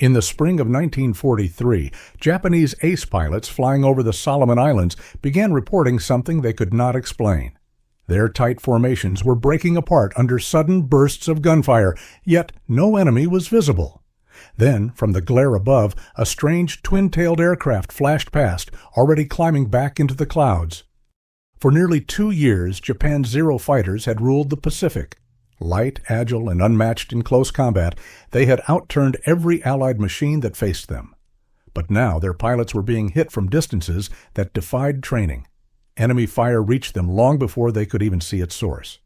In the spring of 1943, Japanese ace pilots flying over the Solomon Islands began reporting something they could not explain. Their tight formations were breaking apart under sudden bursts of gunfire, yet no enemy was visible. Then, from the glare above, a strange twin-tailed aircraft flashed past, already climbing back into the clouds. For nearly 2 years, Japan's Zero fighters had ruled the Pacific. Light, agile, and unmatched in close combat, they had outturned every Allied machine that faced them. But now their pilots were being hit from distances that defied training. Enemy fire reached them long before they could even see its source.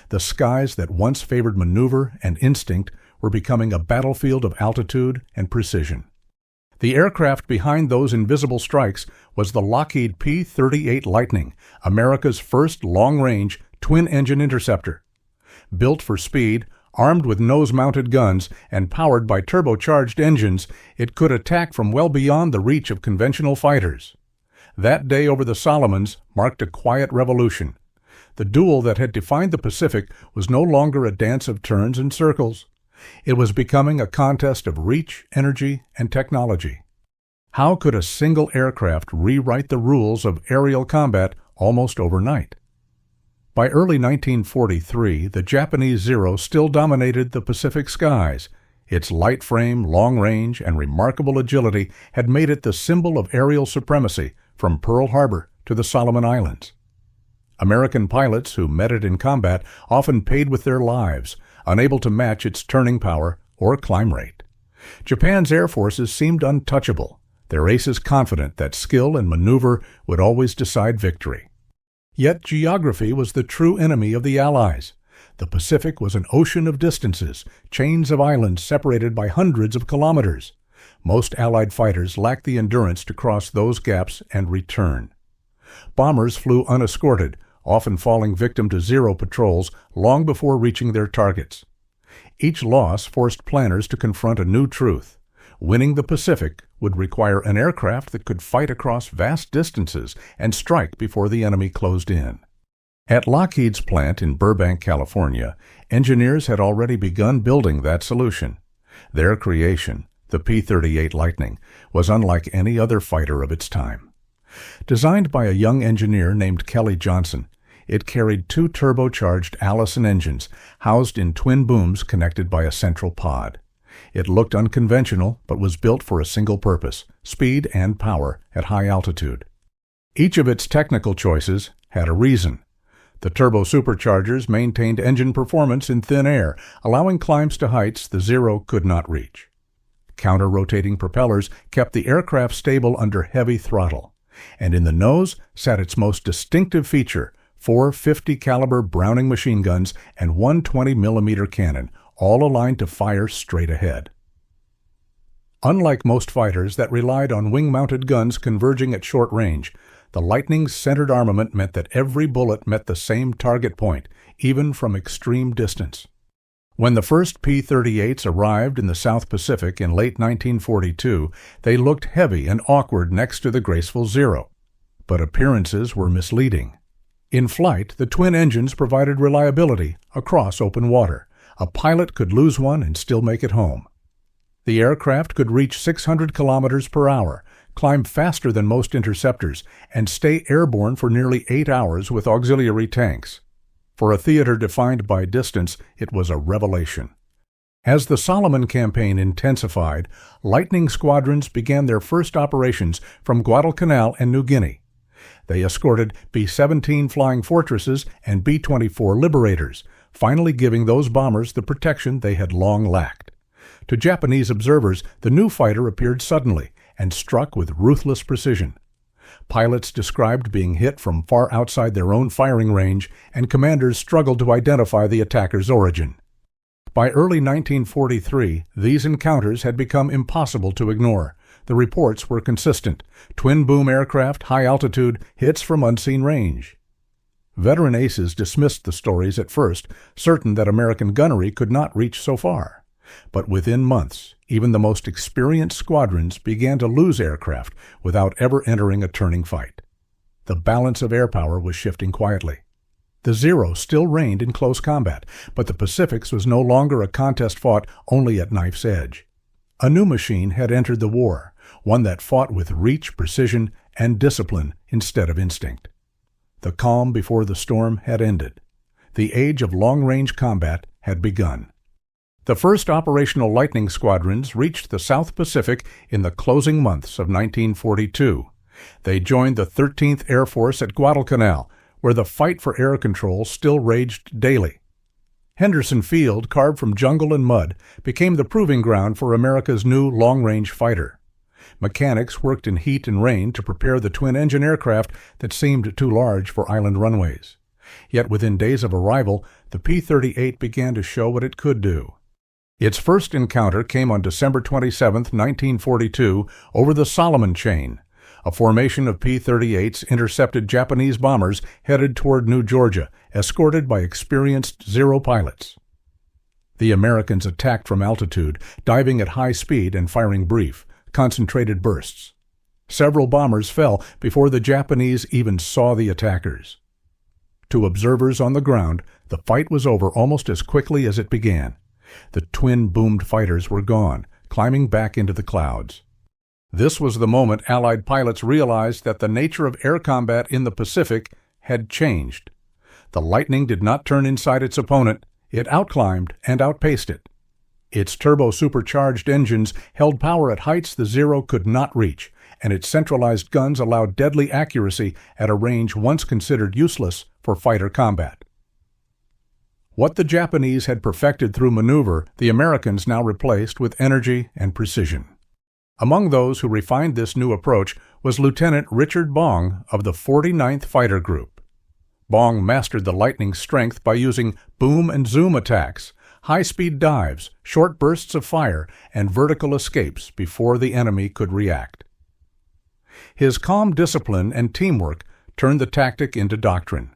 The skies that once favored maneuver and instinct were becoming a battlefield of altitude and precision. The aircraft behind those invisible strikes was the Lockheed P-38 Lightning, America's first long-range, twin-engine interceptor. Built for speed, armed with nose-mounted guns, and powered by turbocharged engines, it could attack from well beyond the reach of conventional fighters. That day over the Solomons marked a quiet revolution. The duel that had defined the Pacific was no longer a dance of turns and circles. It was becoming a contest of reach, energy, and technology. How could a single aircraft rewrite the rules of aerial combat almost overnight? By early 1943, the Japanese Zero still dominated the Pacific skies. Its light frame, long range, and remarkable agility had made it the symbol of aerial supremacy from Pearl Harbor to the Solomon Islands. American pilots who met it in combat often paid with their lives, unable to match its turning power or climb rate. Japan's air forces seemed untouchable, their aces confident that skill and maneuver would always decide victory. Yet geography was the true enemy of the Allies. The Pacific was an ocean of distances, chains of islands separated by hundreds of kilometers. Most Allied fighters lacked the endurance to cross those gaps and return. Bombers flew unescorted, often falling victim to Zero patrols long before reaching their targets. Each loss forced planners to confront a new truth. Winning the Pacific would require an aircraft that could fight across vast distances and strike before the enemy closed in. At Lockheed's plant in Burbank, California, engineers had already begun building that solution. Their creation, the P-38 Lightning, was unlike any other fighter of its time. Designed by a young engineer named Kelly Johnson, it carried 2 turbocharged Allison engines housed in twin booms connected by a central pod. It looked unconventional, but was built for a single purpose: speed and power at high altitude. Each of its technical choices had a reason. The turbo superchargers maintained engine performance in thin air, allowing climbs to heights the Zero could not reach. Counter-rotating propellers kept the aircraft stable under heavy throttle. And in the nose sat its most distinctive feature: 4 50-caliber Browning machine guns and 1 20-millimeter cannon, all aligned to fire straight ahead. Unlike most fighters that relied on wing-mounted guns converging at short range, the Lightning's centered armament meant that every bullet met the same target point, even from extreme distance. When the first P-38s arrived in the South Pacific in late 1942, they looked heavy and awkward next to the graceful Zero. But appearances were misleading. In flight, the twin engines provided reliability across open water. A pilot could lose one and still make it home. The aircraft could reach 600 kilometers per hour, climb faster than most interceptors, and stay airborne for nearly 8 hours with auxiliary tanks. For a theater defined by distance, it was a revelation. As the Solomon campaign intensified, Lightning squadrons began their first operations from Guadalcanal and New Guinea. They escorted B-17 Flying Fortresses and B-24 Liberators, finally giving those bombers the protection they had long lacked. To Japanese observers, the new fighter appeared suddenly and struck with ruthless precision. Pilots described being hit from far outside their own firing range, and commanders struggled to identify the attacker's origin. By early 1943, these encounters had become impossible to ignore. The reports were consistent: twin-boom aircraft, high altitude, hits from unseen range. Veteran aces dismissed the stories at first, certain that American gunnery could not reach so far. But within months, even the most experienced squadrons began to lose aircraft without ever entering a turning fight. The balance of air power was shifting quietly. The Zero still reigned in close combat, but the Pacific's was no longer a contest fought only at knife's edge. A new machine had entered the war, one that fought with reach, precision, and discipline instead of instinct. The calm before the storm had ended. The age of long-range combat had begun. The first operational Lightning squadrons reached the South Pacific in the closing months of 1942. They joined the 13th Air Force at Guadalcanal, where the fight for air control still raged daily. Henderson Field, carved from jungle and mud, became the proving ground for America's new long-range fighter. Mechanics worked in heat and rain to prepare the twin-engine aircraft that seemed too large for island runways. Yet within days of arrival, the P-38 began to show what it could do. Its first encounter came on December 27, 1942, over the Solomon Chain. A formation of P-38s intercepted Japanese bombers headed toward New Georgia, escorted by experienced Zero pilots. The Americans attacked from altitude, diving at high speed and firing brief, concentrated bursts. Several bombers fell before the Japanese even saw the attackers. To observers on the ground, the fight was over almost as quickly as it began. The twin-boomed fighters were gone, climbing back into the clouds. This was the moment Allied pilots realized that the nature of air combat in the Pacific had changed. The Lightning did not turn inside its opponent, it outclimbed and outpaced it. Its turbo-supercharged engines held power at heights the Zero could not reach, and its centralized guns allowed deadly accuracy at a range once considered useless for fighter combat. What the Japanese had perfected through maneuver, the Americans now replaced with energy and precision. Among those who refined this new approach was Lieutenant Richard Bong of the 49th Fighter Group. Bong mastered the Lightning's strength by using boom and zoom attacks, high-speed dives, short bursts of fire, and vertical escapes before the enemy could react. His calm discipline and teamwork turned the tactic into doctrine.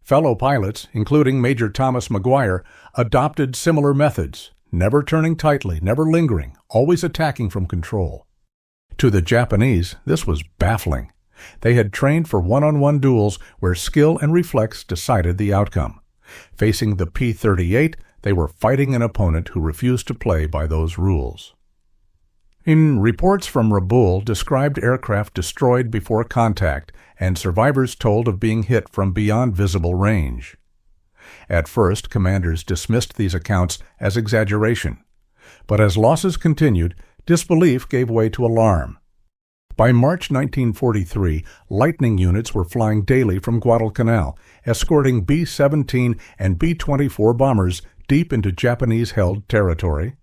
Fellow pilots, including Major Thomas McGuire, adopted similar methods, never turning tightly, never lingering, always attacking from control. To the Japanese, this was baffling. They had trained for one-on-one duels where skill and reflex decided the outcome. Facing the P-38, they were fighting an opponent who refused to play by those rules. In reports from Rabaul described aircraft destroyed before contact and survivors told of being hit from beyond visible range. At first, commanders dismissed these accounts as exaggeration. But as losses continued, disbelief gave way to alarm. By March 1943, Lightning units were flying daily from Guadalcanal, escorting B-17 and B-24 bombers deep into Japanese-held territory.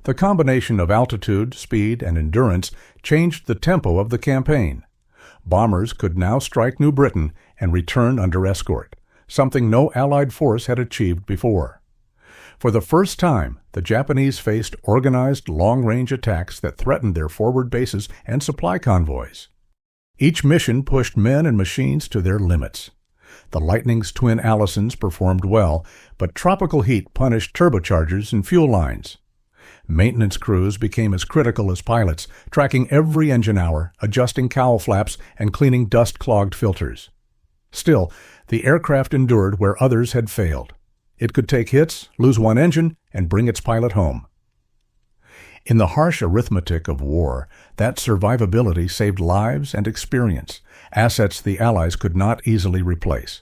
The combination of altitude, speed, and endurance changed the tempo of the campaign. Bombers could now strike New Britain and return under escort, something no Allied force had achieved before. For the first time, the Japanese faced organized long-range attacks that threatened their forward bases and supply convoys. Each mission pushed men and machines to their limits. The Lightning's twin Allisons performed well, but tropical heat punished turbochargers and fuel lines. Maintenance crews became as critical as pilots, tracking every engine hour, adjusting cowl flaps, and cleaning dust-clogged filters. Still, the aircraft endured where others had failed. It could take hits, lose one engine, and bring its pilot home. In the harsh arithmetic of war, that survivability saved lives and experience, assets the Allies could not easily replace.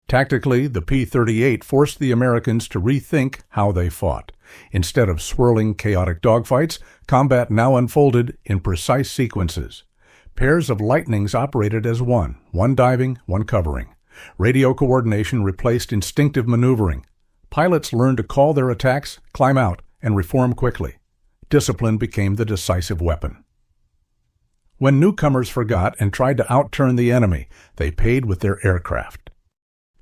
Tactically, the P-38 forced the Americans to rethink how they fought. Instead of swirling, chaotic dogfights, combat now unfolded in precise sequences. Pairs of Lightnings operated as one diving, one covering. Radio coordination replaced instinctive maneuvering. Pilots learned to call their attacks, climb out, and reform quickly. Discipline became the decisive weapon. When newcomers forgot and tried to outturn the enemy, they paid with their aircraft.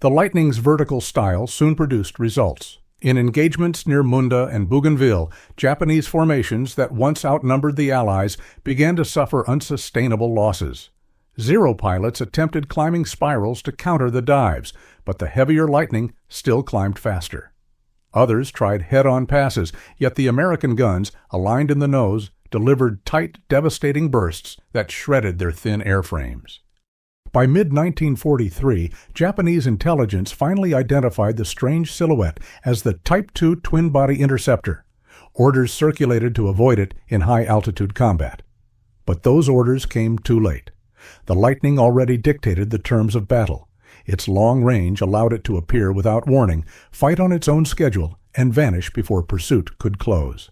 The Lightning's vertical style soon produced results. In engagements near Munda and Bougainville, Japanese formations that once outnumbered the Allies began to suffer unsustainable losses. Zero pilots attempted climbing spirals to counter the dives, but the heavier Lightning still climbed faster. Others tried head-on passes, yet the American guns, aligned in the nose, delivered tight, devastating bursts that shredded their thin airframes. By mid-1943, Japanese intelligence finally identified the strange silhouette as the Type II twin-body interceptor. orders circulated to avoid it in high-altitude combat. But those orders came too late. The Lightning already dictated the terms of battle. Its long range allowed it to appear without warning, fight on its own schedule, and vanish before pursuit could close.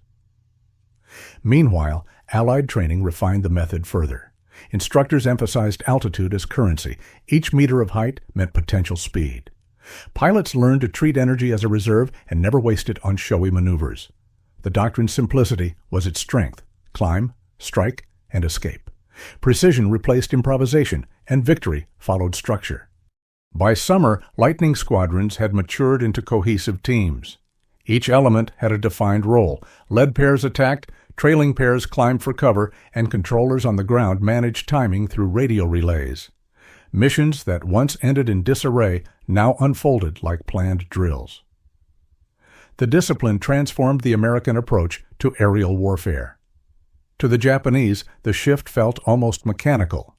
Meanwhile, Allied training refined the method further. Instructors emphasized altitude as currency. Each meter of height meant potential speed. Pilots learned to treat energy as a reserve and never waste it on showy maneuvers. The doctrine's simplicity was its strength: climb, strike, and escape. Precision replaced improvisation, and victory followed structure. By summer, Lightning squadrons had matured into cohesive teams. Each element had a defined role. Lead pairs attacked, trailing pairs climbed for cover, and controllers on the ground managed timing through radio relays. Missions that once ended in disarray now unfolded like planned drills. The discipline transformed the American approach to aerial warfare. To the Japanese, the shift felt almost mechanical.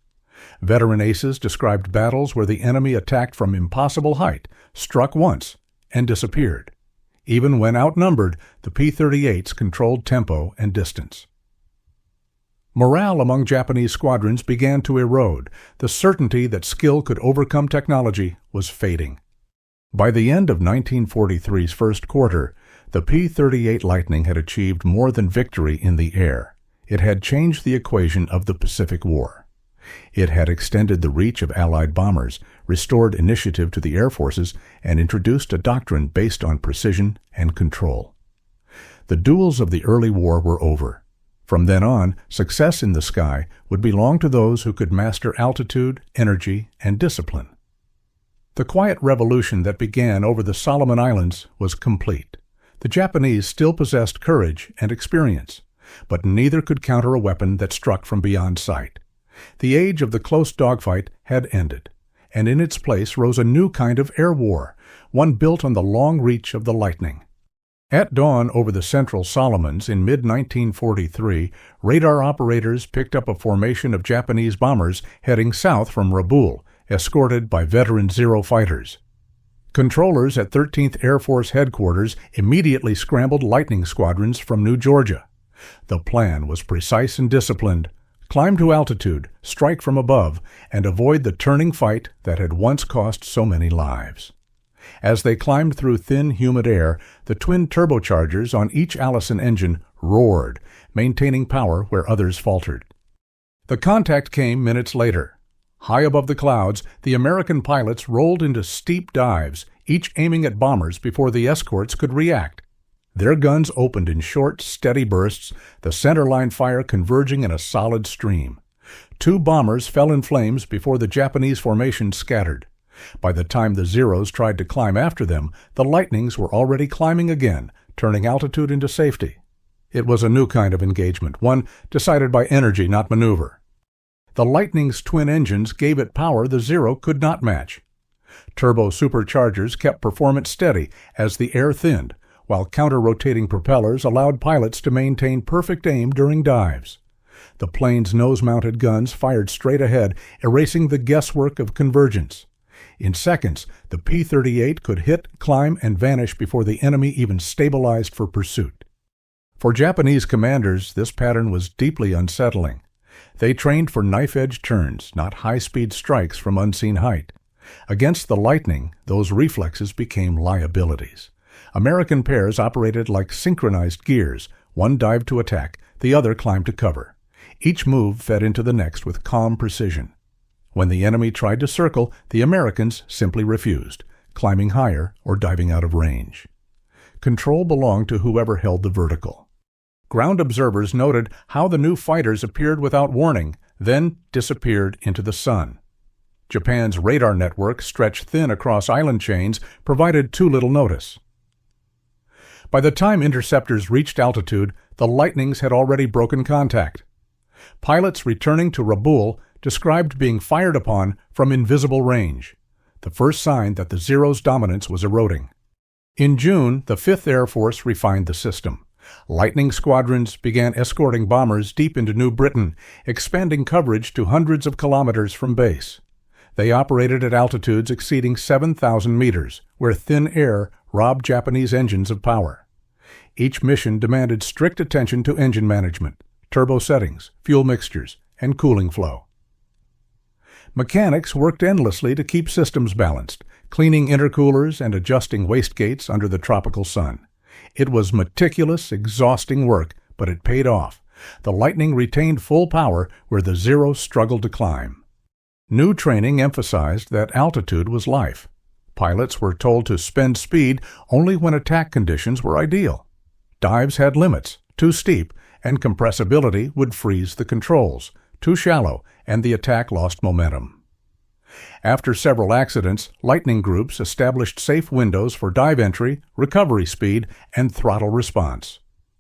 Veteran aces described battles where the enemy attacked from impossible height, struck once, and disappeared. Even when outnumbered, the P-38s controlled tempo and distance. Morale among Japanese squadrons began to erode. The certainty that skill could overcome technology was fading. By the end of 1943's first quarter, the P-38 Lightning had achieved more than victory in the air. It had changed the equation of the Pacific War. It had extended the reach of Allied bombers, restored initiative to the air forces, and introduced a doctrine based on precision and control. The duels of the early war were over. From then on, success in the sky would belong to those who could master altitude, energy, and discipline. The quiet revolution that began over the Solomon Islands was complete. The Japanese still possessed courage and experience, but neither could counter a weapon that struck from beyond sight. The age of the close dogfight had ended, and in its place rose a new kind of air war, one built on the long reach of the Lightning. At dawn over the central Solomons in mid-1943, radar operators picked up a formation of Japanese bombers heading south from Rabaul, escorted by veteran Zero fighters. Controllers at 13th Air Force Headquarters immediately scrambled Lightning squadrons from New Georgia. The plan was precise and disciplined: climb to altitude, strike from above, and avoid the turning fight that had once cost so many lives. As they climbed through thin, humid air, the twin turbochargers on each Allison engine roared, maintaining power where others faltered. The contact came minutes later. High above the clouds, the American pilots rolled into steep dives, each aiming at bombers before the escorts could react. Their guns opened in short, steady bursts, the centerline fire converging in a solid stream. 2 bombers fell in flames before the Japanese formation scattered. By the time the Zeros tried to climb after them, the Lightnings were already climbing again, turning altitude into safety. It was a new kind of engagement, one decided by energy, not maneuver. The Lightning's twin engines gave it power the Zero could not match. Turbo superchargers kept performance steady as the air thinned, while counter-rotating propellers allowed pilots to maintain perfect aim during dives. The plane's nose-mounted guns fired straight ahead, erasing the guesswork of convergence. In seconds, the P-38 could hit, climb, and vanish before the enemy even stabilized for pursuit. For Japanese commanders, this pattern was deeply unsettling. They trained for knife-edge turns, not high-speed strikes from unseen height. Against the Lightning, those reflexes became liabilities. American pairs operated like synchronized gears. One dived to attack, the other climbed to cover. Each move fed into the next with calm precision. When the enemy tried to circle, the Americans simply refused, climbing higher or diving out of range. Control belonged to whoever held the vertical. Ground observers noted how the new fighters appeared without warning, then disappeared into the sun. Japan's radar network, stretched thin across island chains, provided too little notice. By the time interceptors reached altitude, the Lightnings had already broken contact. Pilots returning to Rabaul described being fired upon from invisible range, the first sign that the Zero's dominance was eroding. In June, the 5th Air Force refined the system. Lightning squadrons began escorting bombers deep into New Britain, expanding coverage to hundreds of kilometers from base. They operated at altitudes exceeding 7,000 meters, where thin air robbed Japanese engines of power. Each mission demanded strict attention to engine management, turbo settings, fuel mixtures, and cooling flow. Mechanics worked endlessly to keep systems balanced, cleaning intercoolers and adjusting wastegates under the tropical sun. It was meticulous, exhausting work, but it paid off. The Lightning retained full power where the Zeros struggled to climb. New training emphasized that altitude was life. Pilots were told to spend speed only when attack conditions were ideal. Dives had limits, too steep, and compressibility would freeze the controls, too shallow, and the attack lost momentum. After several accidents, Lightning groups established safe windows for dive entry, recovery speed, and throttle response.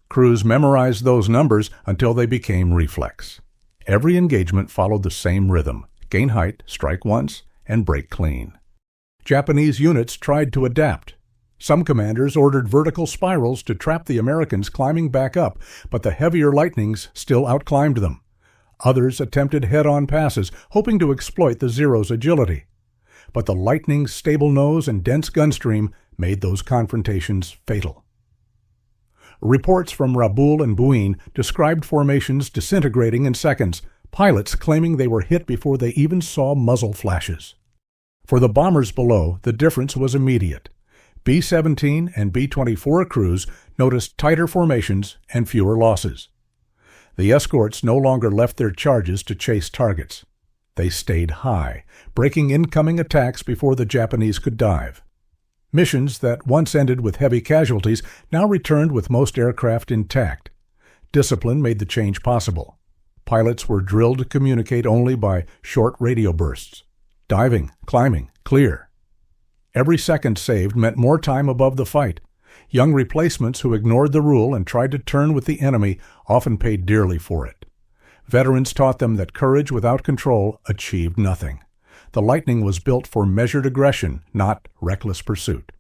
Crews memorized those numbers until they became reflex. Every engagement followed the same rhythm: gain height, strike once, and break clean. Japanese units tried to adapt. Some commanders ordered vertical spirals to trap the Americans climbing back up, but the heavier Lightnings still outclimbed them. Others attempted head-on passes, hoping to exploit the Zero's agility. But the Lightning's stable nose and dense gunstream made those confrontations fatal. Reports from Rabaul and Bong described formations disintegrating in seconds, pilots claiming they were hit before they even saw muzzle flashes. For the bombers below, the difference was immediate. B-17 and B-24 crews noticed tighter formations and fewer losses. The escorts no longer left their charges to chase targets. They stayed high, breaking incoming attacks before the Japanese could dive. Missions that once ended with heavy casualties now returned with most aircraft intact. Discipline made the change possible. Pilots were drilled to communicate only by short radio bursts. Diving, climbing, clear. Every second saved meant more time above the fight. Young replacements who ignored the rule and tried to turn with the enemy often paid dearly for it. Veterans taught them that courage without control achieved nothing. The Lightning was built for measured aggression, not reckless pursuit.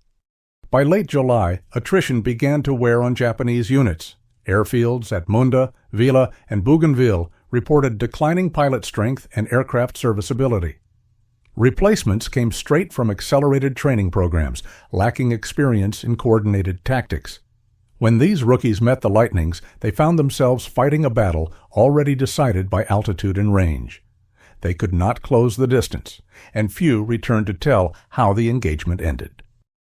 By late July, attrition began to wear on Japanese units. Airfields at Munda, Vila, and Bougainville reported declining pilot strength and aircraft serviceability. Replacements came straight from accelerated training programs, lacking experience in coordinated tactics. When these rookies met the Lightnings, they found themselves fighting a battle already decided by altitude and range. They could not close the distance, and few returned to tell how the engagement ended.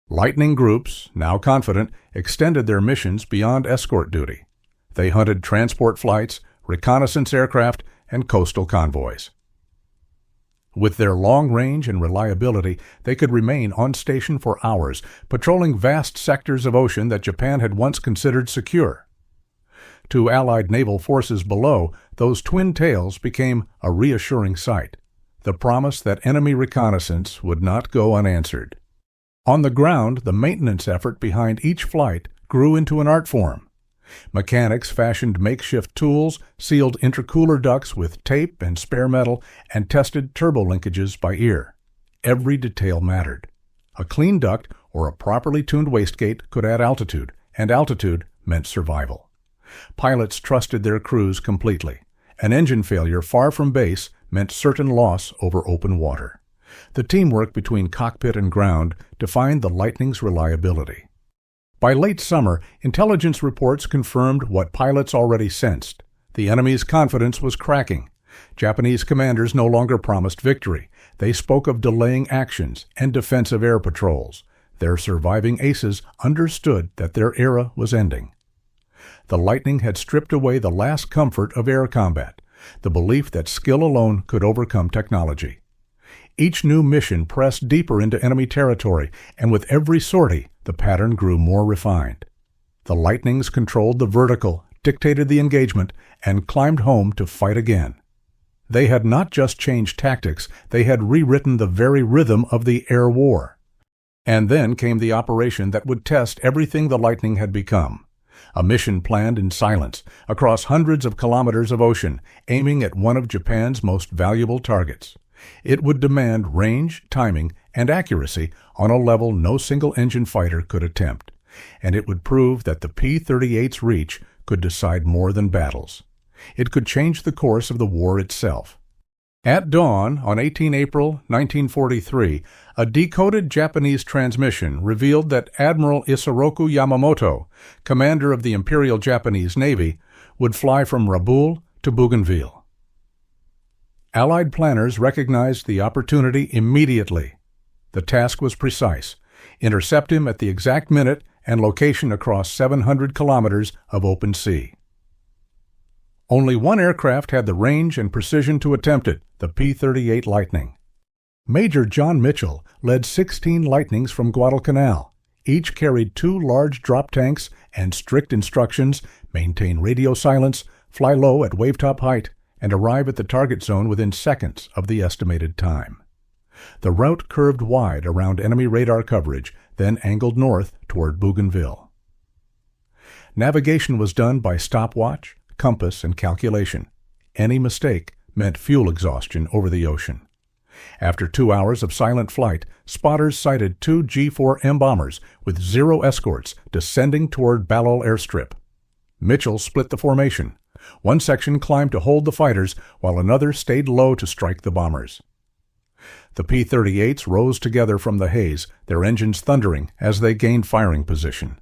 Lightning groups, now confident, extended their missions beyond escort duty. They hunted transport flights, reconnaissance aircraft, and coastal convoys. With their long range and reliability, they could remain on station for hours, patrolling vast sectors of ocean that Japan had once considered secure. To Allied naval forces below, those twin tails became a reassuring sight, the promise that enemy reconnaissance would not go unanswered. On the ground, the maintenance effort behind each flight grew into an art form. Mechanics fashioned makeshift tools, sealed intercooler ducts with tape and spare metal, and tested turbo linkages by ear. Every detail mattered. A clean duct or a properly tuned wastegate could add altitude, and altitude meant survival. Pilots trusted their crews completely. An engine failure far from base meant certain loss over open water. The teamwork between cockpit and ground defined the Lightning's reliability. By late summer, intelligence reports confirmed what pilots already sensed. The enemy's confidence was cracking. Japanese commanders no longer promised victory. They spoke of delaying actions and defensive air patrols. Their surviving aces understood that their era was ending. The Lightning had stripped away the last comfort of air combat, the belief that skill alone could overcome technology. Each new mission pressed deeper into enemy territory, and with every sortie, the pattern grew more refined. The Lightnings controlled the vertical, dictated the engagement, and climbed home to fight again. They had not just changed tactics, they had rewritten the very rhythm of the air war. And then came the operation that would test everything the Lightning had become. A mission planned in silence, across hundreds of kilometers of ocean, aiming at one of Japan's most valuable targets. It would demand range, timing, and accuracy on a level no single-engine fighter could attempt, and it would prove that the P-38's reach could decide more than battles. It could change the course of the war itself. At dawn on 18 April 1943, a decoded Japanese transmission revealed that Admiral Isoroku Yamamoto, commander of the Imperial Japanese Navy, would fly from Rabaul to Bougainville. Allied planners recognized the opportunity immediately. The task was precise: intercept him at the exact minute and location across 700 kilometers of open sea. Only one aircraft had the range and precision to attempt it, the P-38 Lightning. Major John Mitchell led 16 Lightnings from Guadalcanal. Each carried 2 large drop tanks and strict instructions: maintain radio silence, fly low at wavetop height, and arrive at the target zone within seconds of the estimated time. The route curved wide around enemy radar coverage, then angled north toward Bougainville. Navigation was done by stopwatch, compass, and calculation. Any mistake meant fuel exhaustion over the ocean. After 2 hours of silent flight, spotters sighted 2 G-4M bombers with 0 escorts descending toward Rabaul airstrip. Mitchell split the formation. One section climbed to hold the fighters, while another stayed low to strike the bombers. The P-38s rose together from the haze, their engines thundering as they gained firing position.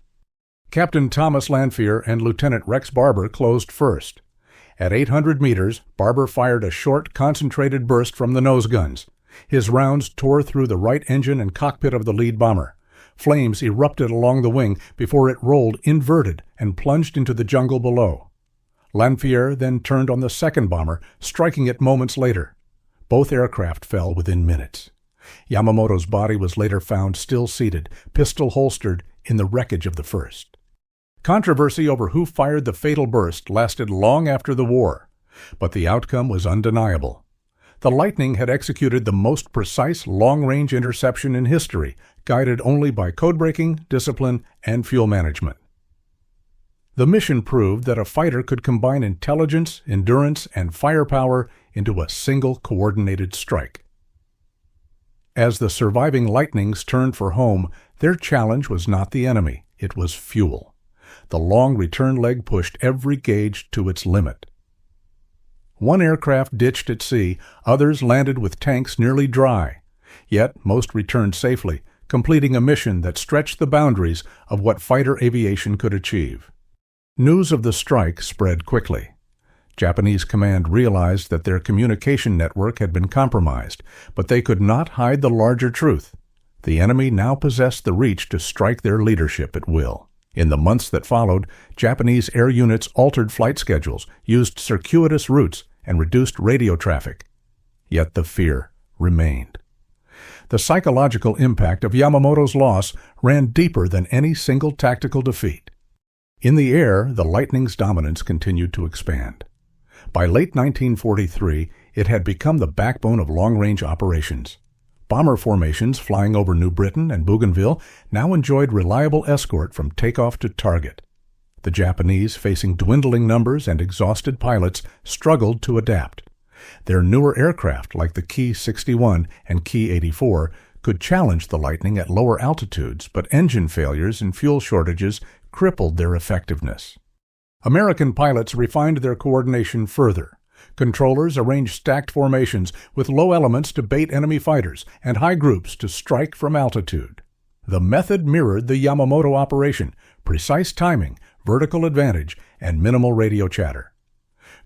Captain Thomas Lanphier and Lieutenant Rex Barber closed first. At 800 meters, Barber fired a short, concentrated burst from the nose guns. His rounds tore through the right engine and cockpit of the lead bomber. Flames erupted along the wing before it rolled inverted and plunged into the jungle below. Lanphier then turned on the second bomber, striking it moments later. Both aircraft fell within minutes. Yamamoto's body was later found still seated, pistol holstered, in the wreckage of the first. Controversy over who fired the fatal burst lasted long after the war, but the outcome was undeniable. The Lightning had executed the most precise long-range interception in history, guided only by code-breaking, discipline, and fuel management. The mission proved that a fighter could combine intelligence, endurance, and firepower into a single coordinated strike. As the surviving Lightnings turned for home, their challenge was not the enemy, it was fuel. The long return leg pushed every gauge to its limit. One aircraft ditched at sea, others landed with tanks nearly dry. Yet most returned safely, completing a mission that stretched the boundaries of what fighter aviation could achieve. News of the strike spread quickly. Japanese command realized that their communication network had been compromised, but they could not hide the larger truth. The enemy now possessed the reach to strike their leadership at will. In the months that followed, Japanese air units altered flight schedules, used circuitous routes, and reduced radio traffic. Yet the fear remained. The psychological impact of Yamamoto's loss ran deeper than any single tactical defeat. In the air, the Lightning's dominance continued to expand. By late 1943, it had become the backbone of long-range operations. Bomber formations flying over New Britain and Bougainville now enjoyed reliable escort from takeoff to target. The Japanese, facing dwindling numbers and exhausted pilots, struggled to adapt. Their newer aircraft, like the Ki-61 and Ki-84, could challenge the Lightning at lower altitudes, but engine failures and fuel shortages crippled their effectiveness. American pilots refined their coordination further. Controllers arranged stacked formations with low elements to bait enemy fighters and high groups to strike from altitude. The method mirrored the Yamamoto operation: precise timing, vertical advantage, and minimal radio chatter.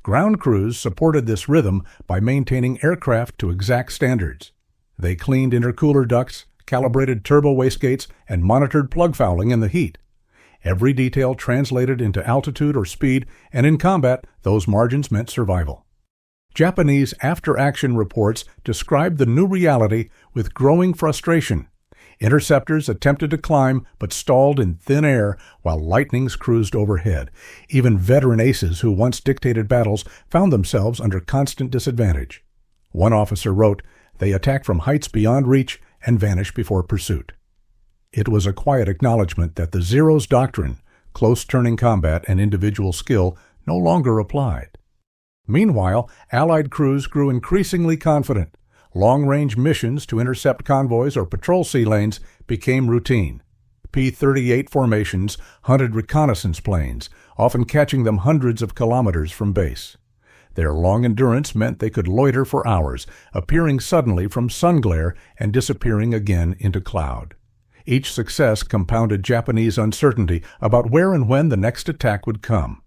Ground crews supported this rhythm by maintaining aircraft to exact standards. They cleaned intercooler ducts, calibrated turbo wastegates, and monitored plug fouling in the heat. Every detail translated into altitude or speed, and in combat, those margins meant survival. Japanese after-action reports described the new reality with growing frustration. Interceptors attempted to climb but stalled in thin air while Lightnings cruised overhead. Even veteran aces who once dictated battles found themselves under constant disadvantage. One officer wrote, "They attack from heights beyond reach and vanish before pursuit." It was a quiet acknowledgement that the Zeros doctrine, close turning combat and individual skill, no longer applied. Meanwhile, Allied crews grew increasingly confident. Long-range missions to intercept convoys or patrol sea lanes became routine. P-38 formations hunted reconnaissance planes, often catching them hundreds of kilometers from base. Their long endurance meant they could loiter for hours, appearing suddenly from sun glare and disappearing again into cloud. Each success compounded Japanese uncertainty about where and when the next attack would come.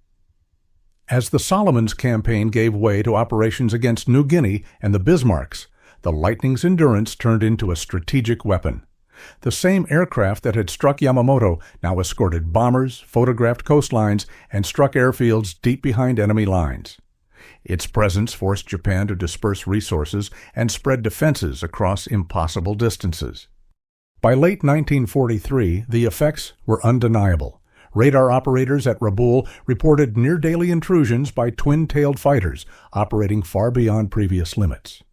As the Solomons campaign gave way to operations against New Guinea and the Bismarcks, the Lightning's endurance turned into a strategic weapon. The same aircraft that had struck Yamamoto now escorted bombers, photographed coastlines, and struck airfields deep behind enemy lines. Its presence forced Japan to disperse resources and spread defenses across impossible distances. By late 1943, the effects were undeniable. Radar operators at Rabaul reported near-daily intrusions by twin-tailed fighters operating far beyond previous limits.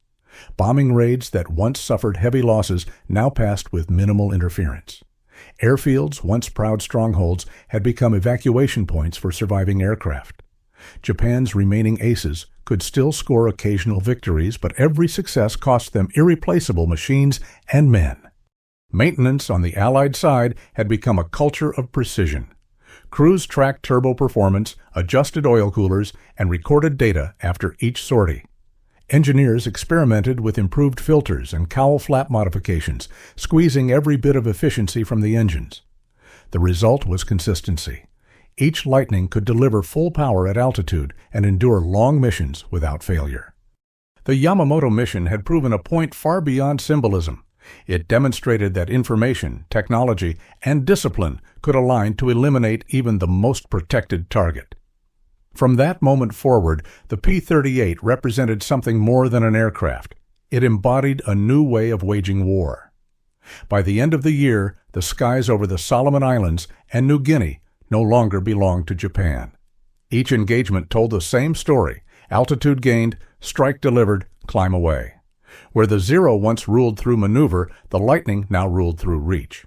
Bombing raids that once suffered heavy losses now passed with minimal interference. Airfields, once proud strongholds, had become evacuation points for surviving aircraft. Japan's remaining aces could still score occasional victories, but every success cost them irreplaceable machines and men. Maintenance on the Allied side had become a culture of precision. Crews tracked turbo performance, adjusted oil coolers, and recorded data after each sortie. Engineers experimented with improved filters and cowl flap modifications, squeezing every bit of efficiency from the engines. The result was consistency. Each Lightning could deliver full power at altitude and endure long missions without failure. The Yamamoto mission had proven a point far beyond symbolism. It demonstrated that information, technology, and discipline could align to eliminate even the most protected target. From that moment forward, the P-38 represented something more than an aircraft. It embodied a new way of waging war. By the end of the year, the skies over the Solomon Islands and New Guinea no longer belonged to Japan. Each engagement told the same story: altitude gained, strike delivered, climb away. Where the Zero once ruled through maneuver, the Lightning now ruled through reach.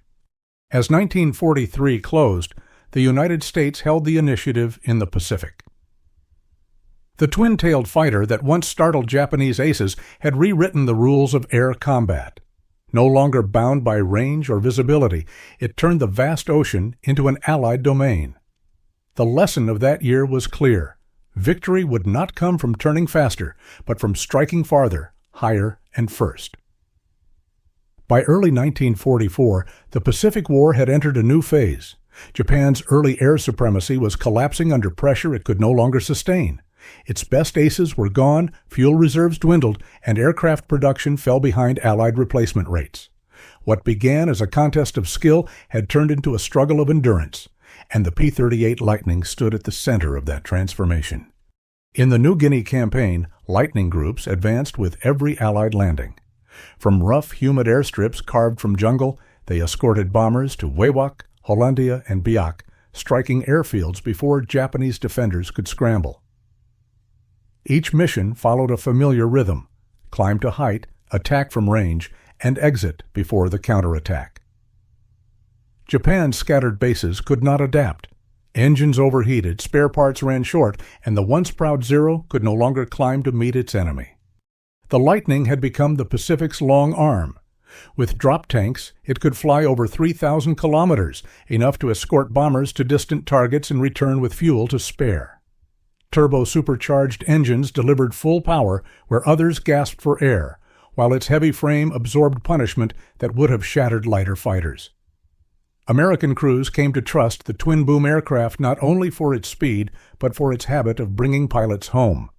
As 1943 closed, the United States held the initiative in the Pacific. The twin-tailed fighter that once startled Japanese aces had rewritten the rules of air combat. No longer bound by range or visibility, it turned the vast ocean into an Allied domain. The lesson of that year was clear. Victory would not come from turning faster, but from striking farther, higher, and first. By early 1944, the Pacific War had entered a new phase. Japan's early air supremacy was collapsing under pressure it could no longer sustain. Its best aces were gone, fuel reserves dwindled, and aircraft production fell behind Allied replacement rates. What began as a contest of skill had turned into a struggle of endurance, and the P-38 Lightning stood at the center of that transformation. In the New Guinea campaign, Lightning groups advanced with every Allied landing. From rough, humid airstrips carved from jungle, they escorted bombers to Wewak, Hollandia, and Biak, striking airfields before Japanese defenders could scramble. Each mission followed a familiar rhythm: climb to height, attack from range, and exit before the counterattack. Japan's scattered bases could not adapt. Engines overheated, spare parts ran short, and the once proud Zero could no longer climb to meet its enemy. The Lightning had become the Pacific's long arm. With drop tanks, it could fly over 3,000 kilometers, enough to escort bombers to distant targets and return with fuel to spare. Turbo-supercharged engines delivered full power where others gasped for air, while its heavy frame absorbed punishment that would have shattered lighter fighters. American crews came to trust the twin-boom aircraft not only for its speed, but for its habit of bringing pilots home.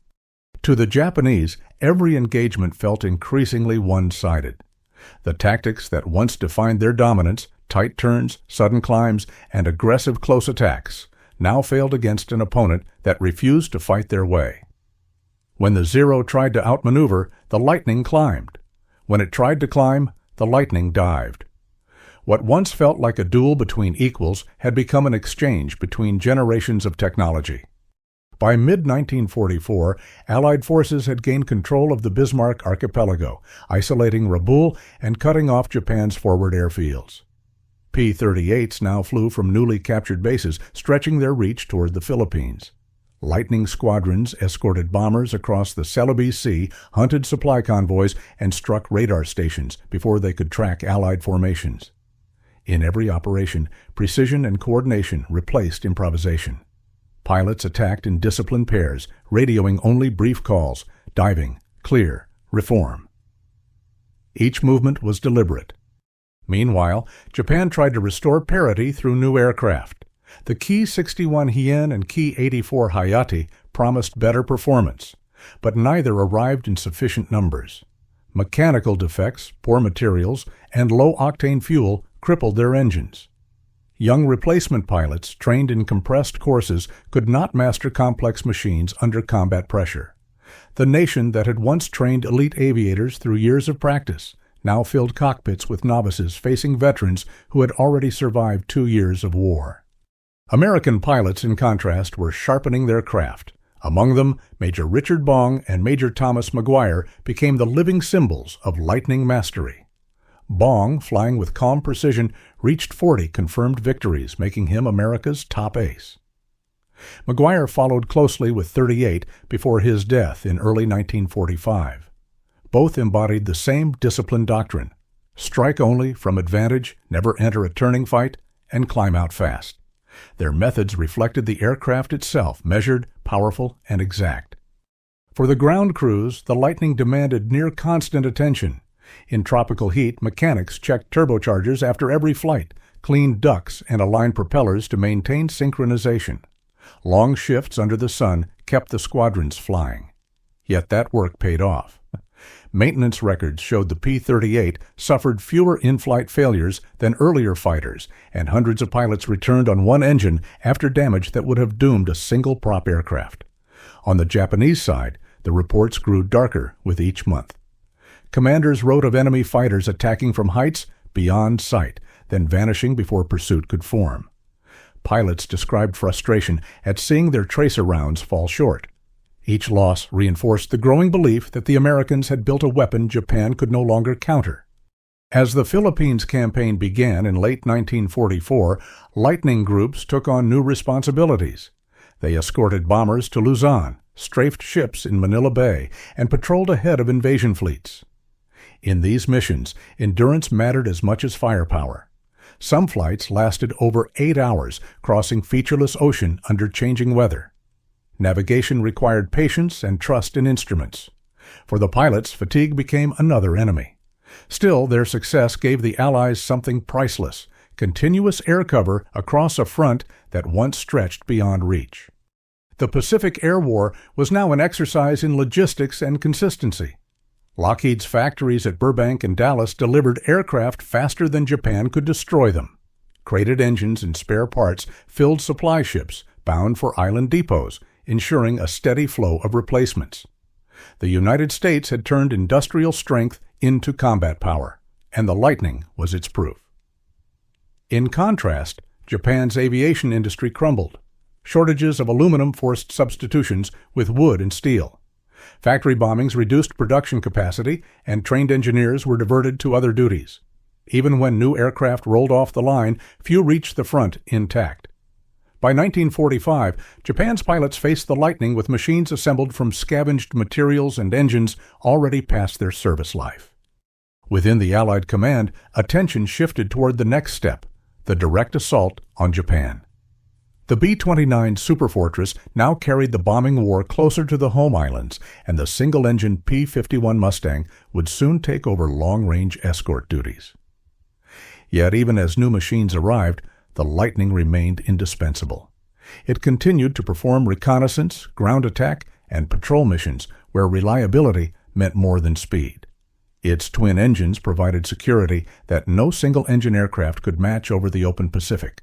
To the Japanese, every engagement felt increasingly one-sided. The tactics that once defined their dominance, tight turns, sudden climbs, and aggressive close attacks, now failed against an opponent that refused to fight their way. When the Zero tried to outmaneuver, the Lightning climbed. When it tried to climb, the Lightning dived. What once felt like a duel between equals had become an exchange between generations of technology. By mid-1944, Allied forces had gained control of the Bismarck archipelago, isolating Rabaul and cutting off Japan's forward airfields. P-38s now flew from newly captured bases, stretching their reach toward the Philippines. Lightning squadrons escorted bombers across the Celebes Sea, hunted supply convoys, and struck radar stations before they could track Allied formations. In every operation, precision and coordination replaced improvisation. Pilots attacked in disciplined pairs, radioing only brief calls: diving, clear, reform. Each movement was deliberate. Meanwhile, Japan tried to restore parity through new aircraft. The Ki-61 Hien and Ki-84 Hayate promised better performance, but neither arrived in sufficient numbers. Mechanical defects, poor materials, and low-octane fuel crippled their engines. Young replacement pilots trained in compressed courses could not master complex machines under combat pressure. The nation that had once trained elite aviators through years of practice now filled cockpits with novices facing veterans who had already survived 2 years of war. American pilots, in contrast, were sharpening their craft. Among them, Major Richard Bong and Major Thomas McGuire became the living symbols of lightning mastery. Bong, flying with calm precision, reached 40 confirmed victories, making him America's top ace. McGuire followed closely with 38 before his death in early 1945. Both embodied the same discipline doctrine: strike only from advantage, never enter a turning fight, and climb out fast. Their methods reflected the aircraft itself, measured, powerful, and exact. For the ground crews, the Lightning demanded near-constant attention. In tropical heat, mechanics checked turbochargers after every flight, cleaned ducts, and aligned propellers to maintain synchronization. Long shifts under the sun kept the squadrons flying. Yet that work paid off. Maintenance records showed the P-38 suffered fewer in-flight failures than earlier fighters, and hundreds of pilots returned on one engine after damage that would have doomed a single prop aircraft. On the Japanese side, the reports grew darker with each month. Commanders wrote of enemy fighters attacking from heights beyond sight, then vanishing before pursuit could form. Pilots described frustration at seeing their tracer rounds fall short. Each loss reinforced the growing belief that the Americans had built a weapon Japan could no longer counter. As the Philippines campaign began in late 1944, Lightning groups took on new responsibilities. They escorted bombers to Luzon, strafed ships in Manila Bay, and patrolled ahead of invasion fleets. In these missions, endurance mattered as much as firepower. Some flights lasted over 8 hours, crossing featureless ocean under changing weather. Navigation required patience and trust in instruments. For the pilots, fatigue became another enemy. Still, their success gave the Allies something priceless: continuous air cover across a front that once stretched beyond reach. The Pacific Air War was now an exercise in logistics and consistency. Lockheed's factories at Burbank and Dallas delivered aircraft faster than Japan could destroy them. Crated engines and spare parts filled supply ships bound for island depots, ensuring a steady flow of replacements. The United States had turned industrial strength into combat power, and the Lightning was its proof. In contrast, Japan's aviation industry crumbled. Shortages of aluminum forced substitutions with wood and steel. Factory bombings reduced production capacity, and trained engineers were diverted to other duties. Even when new aircraft rolled off the line, few reached the front intact. By 1945, Japan's pilots faced the Lightning with machines assembled from scavenged materials and engines already past their service life. Within the Allied command, attention shifted toward the next step: the direct assault on Japan. The B-29 Superfortress now carried the bombing war closer to the home islands, and the single-engine P-51 Mustang would soon take over long-range escort duties. Yet even as new machines arrived, the Lightning remained indispensable. It continued to perform reconnaissance, ground attack, and patrol missions where reliability meant more than speed. Its twin engines provided security that no single-engine aircraft could match over the open Pacific.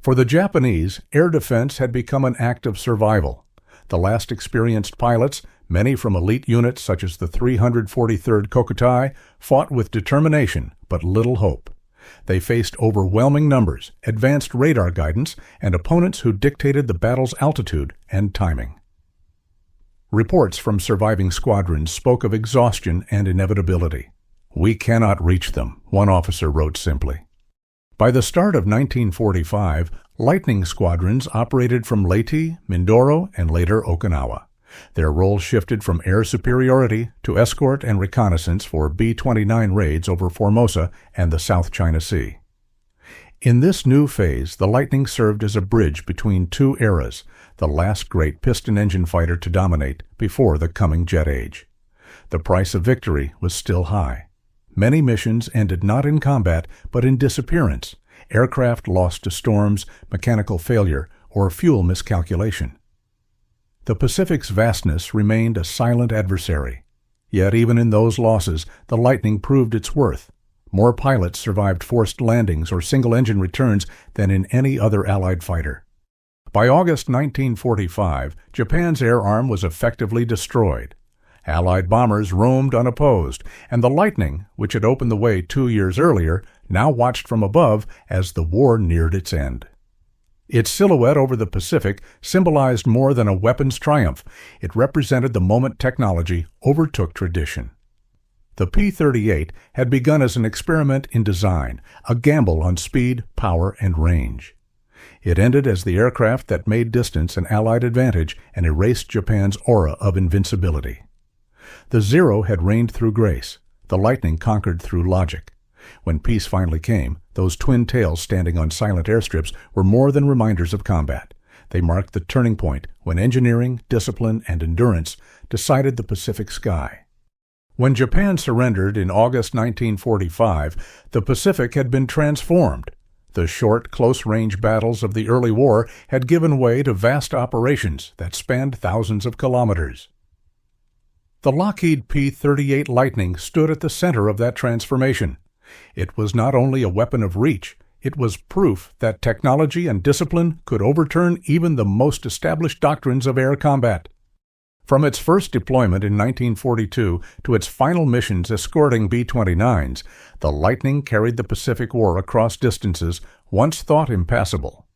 For the Japanese, air defense had become an act of survival. The last experienced pilots, many from elite units such as the 343rd Kokutai, fought with determination but little hope. They faced overwhelming numbers, advanced radar guidance, and opponents who dictated the battle's altitude and timing. Reports from surviving squadrons spoke of exhaustion and inevitability. "We cannot reach them," one officer wrote simply. By the start of 1945, Lightning squadrons operated from Leyte, Mindoro, and later Okinawa. Their role shifted from air superiority to escort and reconnaissance for B-29 raids over Formosa and the South China Sea. In this new phase, the Lightning served as a bridge between two eras, the last great piston-engine fighter to dominate before the coming jet age. The price of victory was still high. Many missions ended not in combat, but in disappearance, aircraft lost to storms, mechanical failure, or fuel miscalculation. The Pacific's vastness remained a silent adversary. Yet even in those losses, the Lightning proved its worth. More pilots survived forced landings or single-engine returns than in any other Allied fighter. By August 1945, Japan's air arm was effectively destroyed. Allied bombers roamed unopposed, and the Lightning, which had opened the way 2 years earlier, now watched from above as the war neared its end. Its silhouette over the Pacific symbolized more than a weapons triumph. It represented the moment technology overtook tradition. The P-38 had begun as an experiment in design, a gamble on speed, power, and range. It ended as the aircraft that made distance an Allied advantage and erased Japan's aura of invincibility. The Zero had reigned through grace. The Lightning conquered through logic. When peace finally came, those twin tails standing on silent airstrips were more than reminders of combat. They marked the turning point when engineering, discipline, and endurance decided the Pacific sky. When Japan surrendered in August 1945, the Pacific had been transformed. The short, close-range battles of the early war had given way to vast operations that spanned thousands of kilometers. The Lockheed P-38 Lightning stood at the center of that transformation. It was not only a weapon of reach, it was proof that technology and discipline could overturn even the most established doctrines of air combat. From its first deployment in 1942 to its final missions escorting B-29s, the Lightning carried the Pacific War across distances once thought impassable.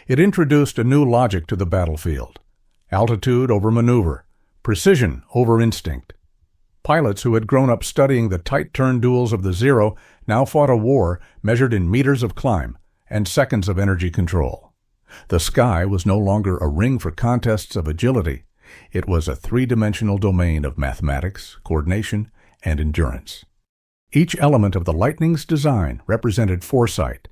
It introduced a new logic to the battlefield: altitude over maneuver, precision over instinct. Pilots who had grown up studying the tight-turn duels of the Zero now fought a war measured in meters of climb and seconds of energy control. The sky was no longer a ring for contests of agility. It was a three-dimensional domain of mathematics, coordination, and endurance. Each element of the Lightning's design represented foresight.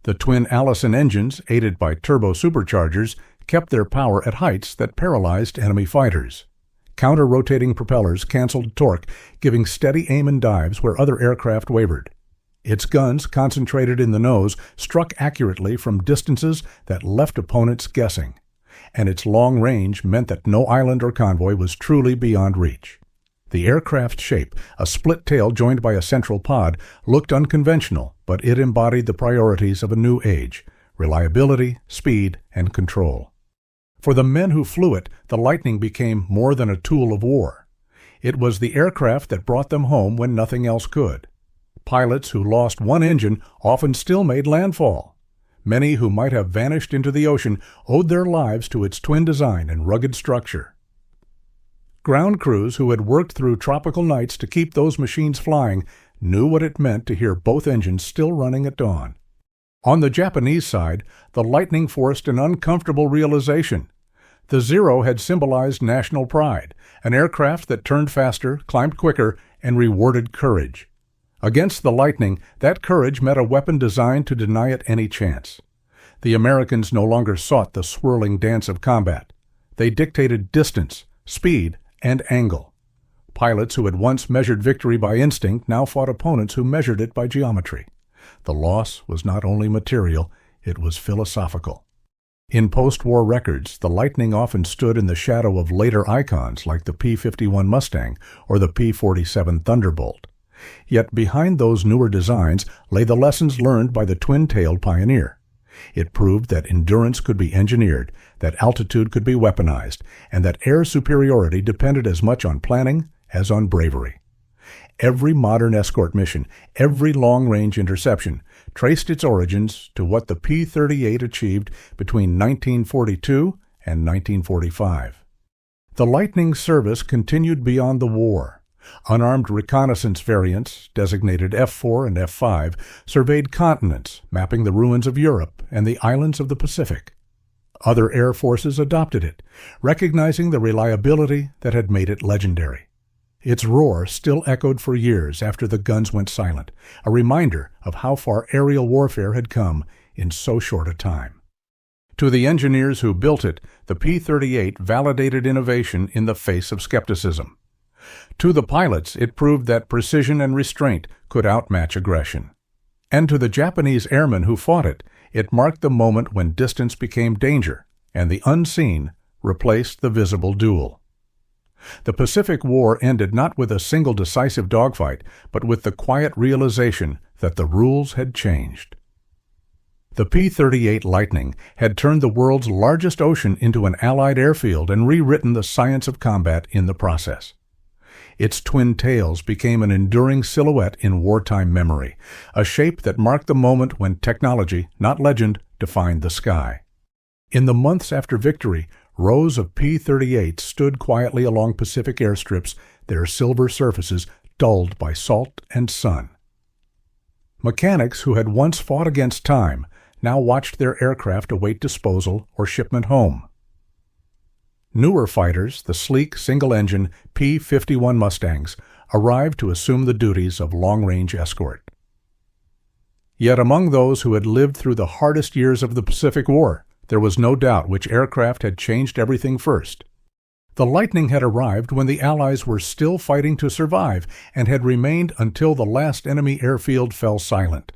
The twin Allison engines, aided by turbo superchargers, kept their power at heights that paralyzed enemy fighters. Counter-rotating propellers canceled torque, giving steady aim and dives where other aircraft wavered. Its guns, concentrated in the nose, struck accurately from distances that left opponents guessing. And its long range meant that no island or convoy was truly beyond reach. The aircraft's shape, a split tail joined by a central pod, looked unconventional, but it embodied the priorities of a new age: reliability, speed, and control. For the men who flew it, the Lightning became more than a tool of war. It was the aircraft that brought them home when nothing else could. Pilots who lost one engine often still made landfall. Many who might have vanished into the ocean owed their lives to its twin design and rugged structure. Ground crews who had worked through tropical nights to keep those machines flying knew what it meant to hear both engines still running at dawn. On the Japanese side, the Lightning forced an uncomfortable realization. The Zero had symbolized national pride, an aircraft that turned faster, climbed quicker, and rewarded courage. Against the Lightning, that courage met a weapon designed to deny it any chance. The Americans no longer sought the swirling dance of combat. They dictated distance, speed, and angle. Pilots who had once measured victory by instinct now fought opponents who measured it by geometry. The loss was not only material, it was philosophical. In post-war records, the Lightning often stood in the shadow of later icons like the P-51 Mustang or the P-47 Thunderbolt. Yet behind those newer designs lay the lessons learned by the twin-tailed Pioneer. It proved that endurance could be engineered, that altitude could be weaponized, and that air superiority depended as much on planning as on bravery. Every modern escort mission, every long-range interception, traced its origins to what the P-38 achieved between 1942 and 1945. The Lightning service continued beyond the war. Unarmed reconnaissance variants, designated F-4 and F-5, surveyed continents, mapping the ruins of Europe and the islands of the Pacific. Other air forces adopted it, recognizing the reliability that had made it legendary. Its roar still echoed for years after the guns went silent, a reminder of how far aerial warfare had come, in so short a time. To the engineers who built it, the P-38 validated innovation in the face of skepticism. To the pilots, it proved that precision and restraint could outmatch aggression. And to the Japanese airmen who fought it, it marked the moment when distance became danger, and the unseen replaced the visible duel. The Pacific War ended not with a single decisive dogfight, but with the quiet realization that the rules had changed. The P-38 Lightning had turned the world's largest ocean into an Allied airfield and rewritten the science of combat in the process. Its twin tails became an enduring silhouette in wartime memory, a shape that marked the moment when technology, not legend, defined the sky. In the months after victory, rows of P-38s stood quietly along Pacific airstrips, their silver surfaces dulled by salt and sun. Mechanics who had once fought against time now watched their aircraft await disposal or shipment home. Newer fighters, the sleek single-engine P-51 Mustangs, arrived to assume the duties of long-range escort. Yet among those who had lived through the hardest years of the Pacific War, there was no doubt which aircraft had changed everything first. The Lightning had arrived when the Allies were still fighting to survive and had remained until the last enemy airfield fell silent.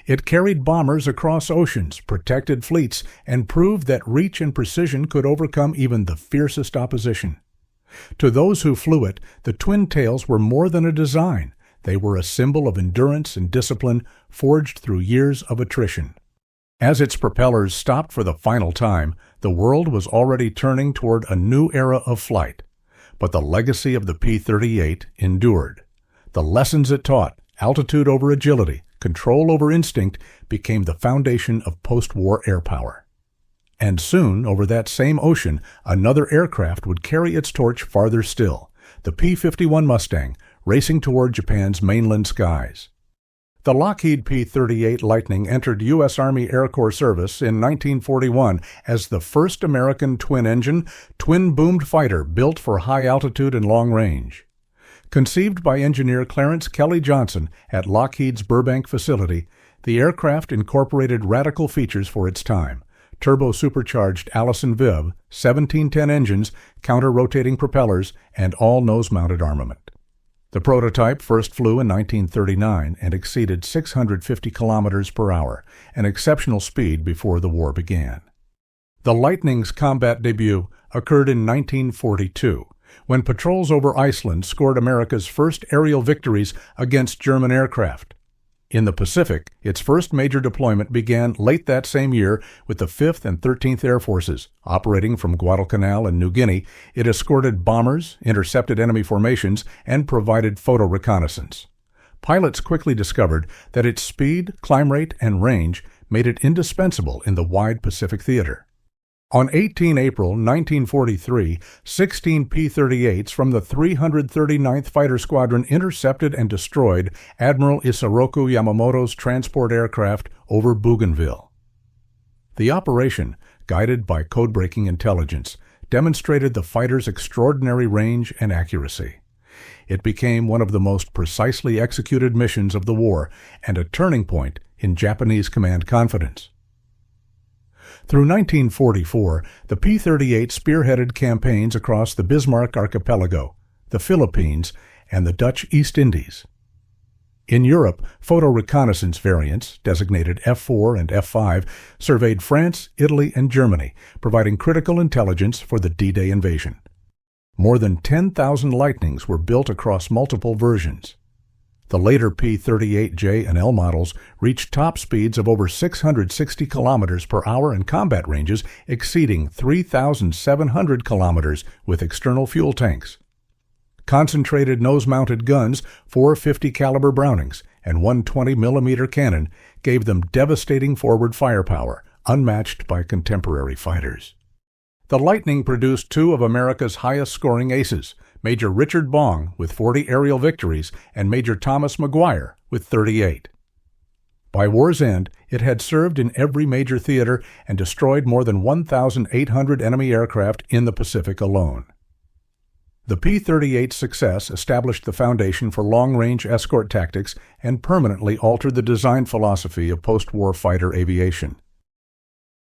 It carried bombers across oceans, protected fleets, and proved that reach and precision could overcome even the fiercest opposition. To those who flew it, the twin tails were more than a design. They were a symbol of endurance and discipline forged through years of attrition. As its propellers stopped for the final time, the world was already turning toward a new era of flight. But the legacy of the P-38 endured. The lessons it taught, altitude over agility, control over instinct, became the foundation of post-war air power. And soon, over that same ocean, another aircraft would carry its torch farther still, the P-51 Mustang, racing toward Japan's mainland skies. The Lockheed P-38 Lightning entered U.S. Army Air Corps service in 1941 as the first American twin-engine, twin-boomed fighter built for high altitude and long range. Conceived by engineer Clarence Kelly Johnson at Lockheed's Burbank facility, the aircraft incorporated radical features for its time: turbo-supercharged Allison Viv, 1710 engines, counter-rotating propellers, and all nose-mounted armament. The prototype first flew in 1939 and exceeded 650 kilometers per hour, an exceptional speed before the war began. The Lightning's combat debut occurred in 1942, when patrols over Iceland scored America's first aerial victories against German aircraft. In the Pacific, its first major deployment began late that same year with the 5th and 13th Air Forces. Operating from Guadalcanal in New Guinea, it escorted bombers, intercepted enemy formations, and provided photo reconnaissance. Pilots quickly discovered that its speed, climb rate, and range made it indispensable in the wide Pacific theater. On 18 April 1943, 16 P-38s from the 339th Fighter Squadron intercepted and destroyed Admiral Isoroku Yamamoto's transport aircraft over Bougainville. The operation, guided by code-breaking intelligence, demonstrated the fighter's extraordinary range and accuracy. It became one of the most precisely executed missions of the war and a turning point in Japanese command confidence. Through 1944, the P-38 spearheaded campaigns across the Bismarck Archipelago, the Philippines, and the Dutch East Indies. In Europe, photo reconnaissance variants, designated F-4 and F-5, surveyed France, Italy, and Germany, providing critical intelligence for the D-Day invasion. More than 10,000 Lightnings were built across multiple versions. The later P-38J and L models reached top speeds of over 660 kilometers per hour and combat ranges exceeding 3,700 kilometers with external fuel tanks. Concentrated nose-mounted guns, 450 caliber Brownings, and 120 millimeter cannon gave them devastating forward firepower, unmatched by contemporary fighters. The Lightning produced two of America's highest-scoring aces, Major Richard Bong with 40 aerial victories and Major Thomas McGuire with 38. By war's end, it had served in every major theater and destroyed more than 1,800 enemy aircraft in the Pacific alone. The P-38's success established the foundation for long-range escort tactics and permanently altered the design philosophy of post-war fighter aviation.